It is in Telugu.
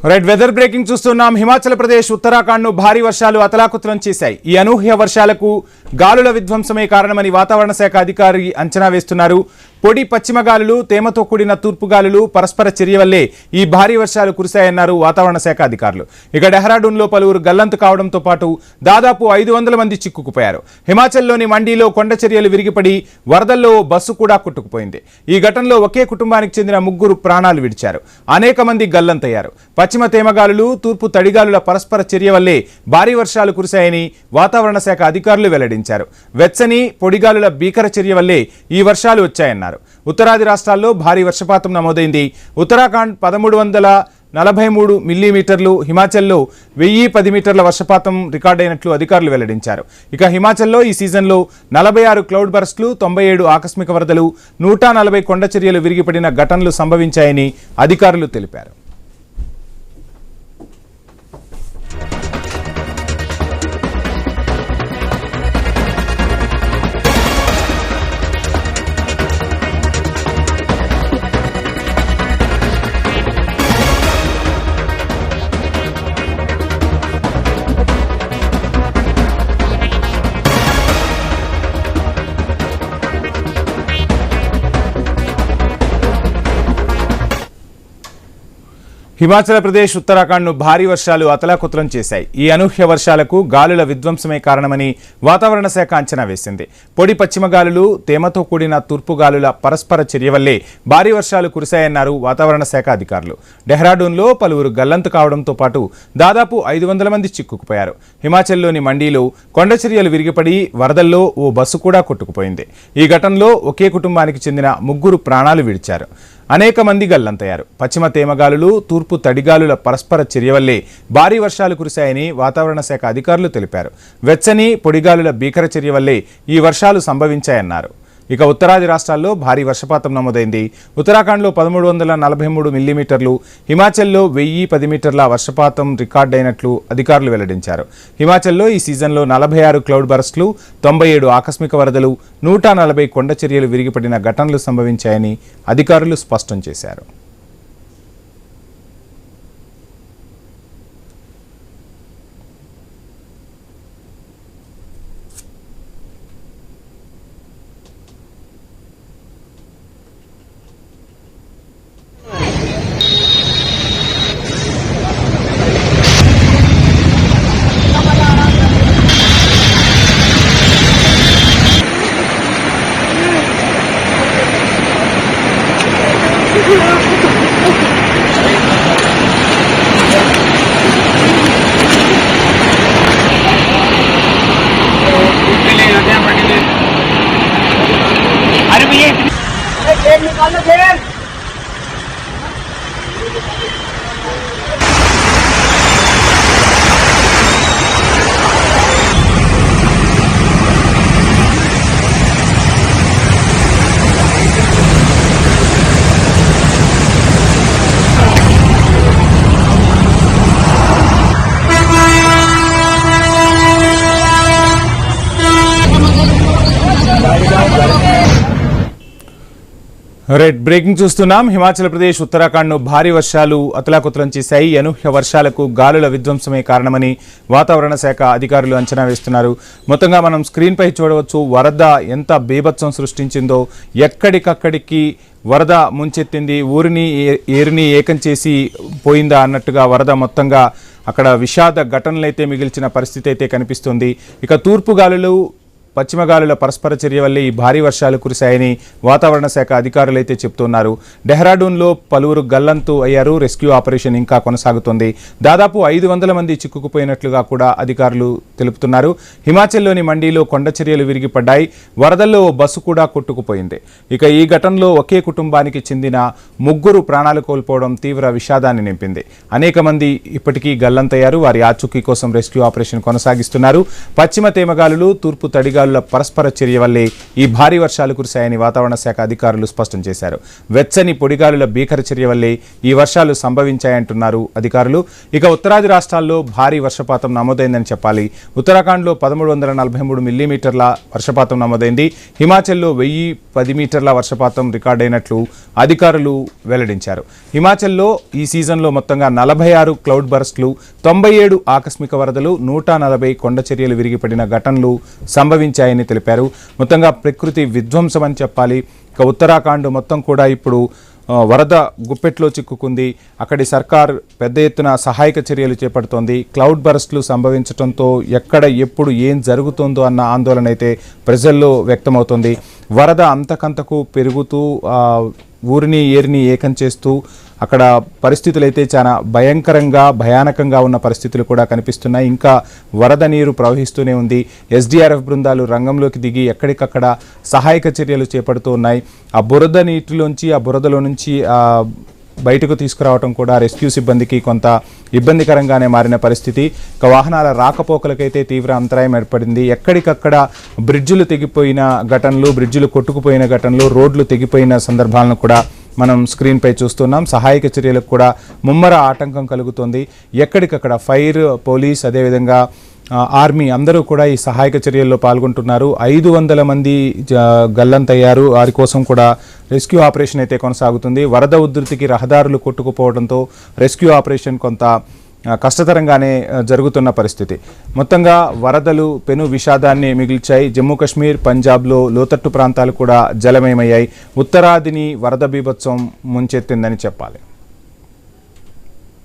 రైట్ వెదర్ బ్రేకింగ్ చూస్తున్నాం. హిమాచల్ ప్రదేశ్ ఉత్తరాఖండ్ భారీ వర్షాలు అతలాకుతలం చేశాయి. ఈ అనూహ్య వర్షాలకు గాలుల విధ్వంసమే కారణమని వాతావరణ శాఖ అధికారి అంచనా వేస్తున్నారు. పొడి పశ్చిమ గాలులు, తేమతో కూడిన తూర్పు గాలులు పరస్పర చర్య వల్లే ఈ భారీ వర్షాలు కురిశాయన్నారు వాతావరణ శాఖ అధికారులు. ఇక డెహ్రాడూన్లో పలువురు గల్లంతు కావడంతో పాటు దాదాపు 500 మంది చిక్కుకుపోయారు. హిమాచల్లోని మండీలో కొండ చర్యలు విరిగిపడి వరదల్లో బస్సు కూడా కొట్టుకుపోయింది. ఈ ఘటనలో ఒకే కుటుంబానికి చెందిన 3 ప్రాణాలు విడిచారు. అనేక మంది గల్లంతయ్యారు. పశ్చిమ తేమగాలులు, తూర్పు తడిగాలుల పరస్పర చర్య వల్లే భారీ వర్షాలు కురిశాయని వాతావరణ శాఖ అధికారులు వెల్లడించారు. వెచ్చని పొడిగాలుల భీకర చర్య వల్లే ఈ వర్షాలు వచ్చాయన్నారు. ఉత్తరాది రాష్ట్రాల్లో భారీ వర్షపాతం నమోదైంది. ఉత్తరాఖండ్ 1343 మిల్లీమీటర్లు, హిమాచల్లో 1010 మీటర్ల వర్షపాతం రికార్డైనట్లు అధికారులు వెల్లడించారు. ఇక హిమాచల్లో ఈ సీజన్లో 46 క్లౌడ్ బర్స్ట్లు, 97 ఆకస్మిక వరదలు, 140 కొండ చర్యలు విరిగిపడిన ఘటనలు సంభవించాయని అధికారులు తెలిపారు. హిమాచల్ ప్రదేశ్, ఉత్తరాఖండ్ భారీ వర్షాలు అతలాకుతలం చేశాయి. ఈ అనూహ్య వర్షాలకు గాలుల విధ్వంసమే కారణమని వాతావరణ శాఖ అంచనా వేసింది. పొడి పశ్చిమ గాలులు, తేమతో కూడిన తూర్పు గాలుల పరస్పర చర్య వల్లే భారీ వర్షాలు కురిశాయన్నారు వాతావరణ శాఖ అధికారులు. డెహ్రాడూన్లో పలువురు గల్లంతు కావడంతో పాటు దాదాపు 500 మంది చిక్కుకుపోయారు. హిమాచల్లోని మండీలో కొండ చర్యలు విరిగిపడి వరదల్లో ఓ బస్సు కూడా కొట్టుకుపోయింది. ఈ ఘటనలో ఒకే కుటుంబానికి చెందిన 3 ప్రాణాలు విడిచారు. అనేక మంది గల్లంతయ్యారు. పశ్చిమ తేమగాలులు, తూర్పు తడిగాలుల పరస్పర చర్య వల్లే భారీ వర్షాలు కురిశాయని వాతావరణ శాఖ అధికారులు తెలిపారు. వెచ్చని పొడిగాలుల భీకర చర్య వల్లే ఈ వర్షాలు సంభవించాయన్నారు. ఇక ఉత్తరాది రాష్ట్రాల్లో భారీ వర్షపాతం నమోదైంది. ఉత్తరాఖండ్లో 1343 మిల్లీమీటర్లు, హిమాచల్లో 1010 మీటర్ల వర్షపాతం రికార్డైనట్లు అధికారులు వెల్లడించారు. హిమాచల్లో ఈ సీజన్లో 46 క్లౌడ్ బర్స్ట్లు, 97 ఆకస్మిక వరదలు, 140 కొండ చర్యలు విరిగిపడిన ఘటనలు సంభవించాయని అధికారులు స్పష్టం చేశారు. రైట్ బ్రేకింగ్ చూస్తున్నాం. హిమాచల్ ప్రదేశ్, ఉత్తరాఖండ్ భారీ వర్షాలు అతలాకుతలం చేశాయి. అనూహ్య వర్షాలకు గాలుల విధ్వంసమే కారణమని వాతావరణ శాఖ అధికారులు అంచనా వేస్తున్నారు. మొత్తంగా మనం స్క్రీన్పై చూడవచ్చు వరద ఎంత బీభత్సం సృష్టించిందో. ఎక్కడికక్కడికి వరద ముంచెత్తింది. ఊరిని ఏరిని ఏకం చేసి పోయిందా అన్నట్టుగా వరద మొత్తంగా అక్కడ విషాద ఘటనలైతే మిగిల్చిన పరిస్థితి అయితే కనిపిస్తుంది. ఇక తూర్పు గాలులు, పశ్చిమ గాలుల పరస్పర చర్య వల్లే ఈ భారీ వర్షాలు కురిశాయని వాతావరణ శాఖ అధికారులు అయితే చెప్తున్నారు. డెహ్రాడూన్లో పలువురు గల్లంతు అయ్యారు. రెస్క్యూ ఆపరేషన్ ఇంకా కొనసాగుతోంది. దాదాపు 500 మంది చిక్కుకుపోయినట్లుగా కూడా అధికారులు తెలుపుతున్నారు. హిమాచల్లోని మండీలో కొండ చర్యలు విరిగిపడ్డాయి. వరదల్లో బస్సు కూడా కొట్టుకుపోయింది. ఇక ఈ ఘటనలో ఒకే కుటుంబానికి చెందిన 3 ప్రాణాలు కోల్పోవడం తీవ్ర విషాదాన్ని నింపింది. అనేక మంది ఇప్పటికీ గల్లంతయ్యారు. వారి ఆచూకీ కోసం రెస్క్యూ ఆపరేషన్ కొనసాగిస్తున్నారు. పశ్చిమ తేమగాలులు, తూర్పు తడిగాలు పరస్పర చర్య వల్లే ఈ భారీ వర్షాలు కురిశాయని వాతావరణ శాఖ అధికారులు స్పష్టం చేశారు. వెచ్చని పొడిగాలుల భీకర చర్య వల్లే ఈ వర్షాలు సంభవించాయంటున్నారు అధికారులు. ఇక ఉత్తరాది రాష్ట్రాల్లో భారీ వర్షపాతం నమోదైందని చెప్పాలి. ఉత్తరాఖండ్లో 1343 మిల్లీమీటర్ల వర్షపాతం నమోదైంది. హిమాచల్లో 1010 మీటర్ల వర్షపాతం రికార్డైనట్లు అధికారులు వెల్లడించారు. హిమాచల్లో ఈ సీజన్లో మొత్తంగా 46 క్లౌడ్ బర్స్ట్లు, 97 ఆకస్మిక వరదలు, 140 కొండ చర్యలు విరిగిపడిన ఘటనలు సంభవించాయని తెలిపారు. మొత్తంగా ప్రకృతి విధ్వంసం అని చెప్పాలి. ఇక ఉత్తరాఖండ్ మొత్తం కూడా ఇప్పుడు వరద గుప్పెట్లో చిక్కుకుంది. అక్కడి సర్కార్ పెద్ద ఎత్తున సహాయక చర్యలు చేపడుతోంది. క్లౌడ్ బర్స్ట్లు సంభవించడంతో ఎక్కడ ఎప్పుడు ఏం జరుగుతుందో అన్న ఆందోళన అయితే ప్రజల్లో వ్యక్తమవుతోంది. వరద అంతకంతకు పెరుగుతూ ఊరిని ఏరిని ఏకం చేస్తూ అక్కడ పరిస్థితులు అయితే చాలా భయానకంగా ఉన్న పరిస్థితులు కూడా కనిపిస్తున్నాయి. ఇంకా వరద నీరు ప్రవహిస్తూనే ఉంది. ఎస్డీఆర్ఎఫ్ బృందాలు రంగంలోకి దిగి ఎక్కడికక్కడ సహాయక చర్యలు చేపడుతూ ఉన్నాయి. ఆ బురద నీటిలోంచి ఆ బురదలో నుంచి బయటకు తీసుకురావడం కూడా రెస్క్యూ సిబ్బందికి కొంత ఇబ్బందికరంగానే మారిన పరిస్థితి. ఇక వాహనాల రాకపోకలకైతే తీవ్ర అంతరాయం ఏర్పడింది. ఎక్కడికక్కడ బ్రిడ్జిలు తెగిపోయిన ఘటనలు, బ్రిడ్జిలు కొట్టుకుపోయిన ఘటనలు, రోడ్లు తెగిపోయిన సందర్భాలను కూడా మనం స్క్రీన్పై చూస్తున్నాం. సహాయక చర్యలకు కూడా ముమ్మర ఆటంకం కలుగుతోంది. ఎక్కడికక్కడ ఫైర్, పోలీస్, అదేవిధంగా ఆర్మీ అందరూ కూడా ఈ సహాయక చర్యల్లో పాల్గొంటున్నారు. 500 మంది గల్లంతయ్యారు. వారి కోసం కూడా రెస్క్యూ ఆపరేషన్ అయితే కొనసాగుతుంది. వరద ఉధృతికి రహదారులు కొట్టుకుపోవడంతో రెస్క్యూ ఆపరేషన్ కొంత కష్టతరంగానే జరుగుతున్న పరిస్థితి. మొత్తంగా వరదలు పెను విషాదాన్ని మిగిల్చాయి. జమ్మూ కాశ్మీర్, పంజాబ్లో లోతట్టు ప్రాంతాలు కూడా జలమయమయ్యాయి. ఉత్తరాదిని వరద బీభత్సం ముంచెత్తిందని చెప్పాలి.